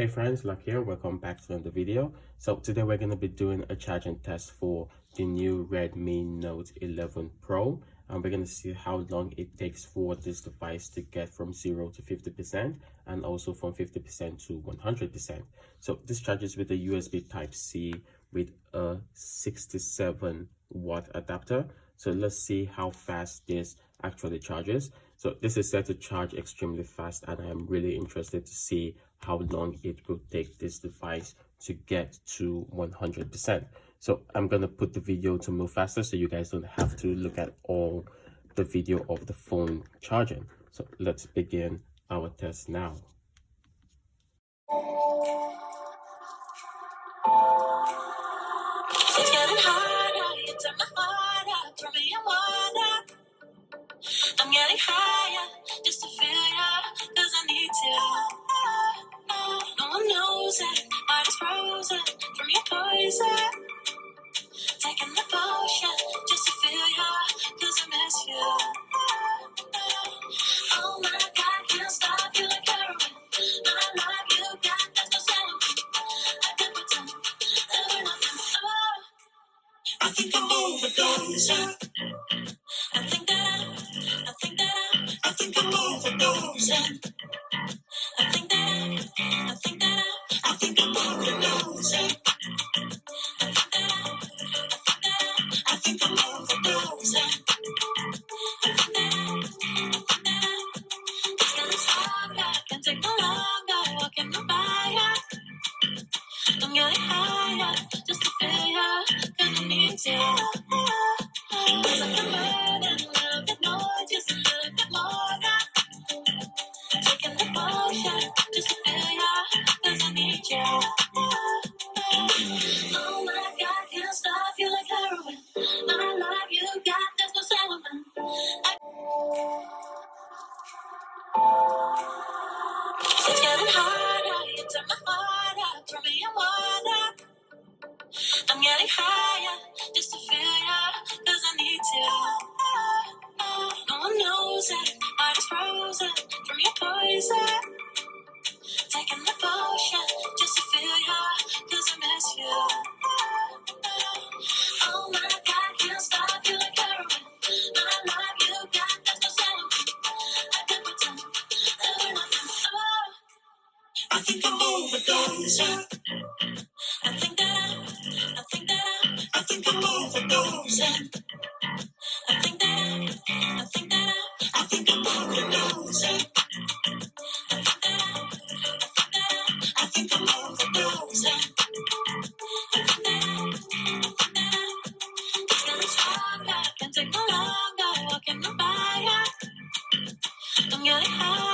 Hey friends, Luck here. Welcome back to another video. So today we're going to be doing a charging test for the new Redmi Note 11 Pro, and we're going to see how long it takes for this device to get from 0 to 50% and also from 50% to 100%. So this charges with a USB Type-C with a 67-watt adapter. So let's see how fast this actually charges. So this is set to charge extremely fast, and I'm really interested to see how long it will take this device to get to 100%. So I'm going to put the video to move faster so you guys don't have to look at all the video of the phone charging. So let's begin our test now. It's getting harder, you turn my heart up, throw me in water. I'm getting higher, just to feel ya, cause I need to. No one knows it, heart is frozen from your poison. Taking the potion, just to feel ya, cause I miss you. Oh my God, can't stop you like heroin. My love you got, there's no selling. I can't pretend, ever nothing. Oh, I think I'm overdosing. I think I'm overdosing. I think I'm overdosing. I think I'm overdosing. It's gonna stop, I can't take no longer. Walking the fire. I'm getting higher, just to feel ya, cause I need you. Cause I can burn and love the noise, just a little bit more now. Taking the potion, just to feel ya, cause I need you. Oh my God, can't stop you like heroin. My love you got, there's no settlement. It's getting harder, you turn my heart up, throw me in water. I'm getting higher, just to feel ya, cause I need to. No one knows it, heart is frozen from your poison. Taking the potion, just to feel ya, cause I miss you. Oh my God, can't stop you like heroin. My love you got, there's no settlement. I can't pretend, ever nothing. Oh, I think I'm overdosing. I think I'm overdosing. I think I'm overdosing. I think I'm overdosing. It's gonna stop, I can't take no longer. Walking the fire. I'm getting high.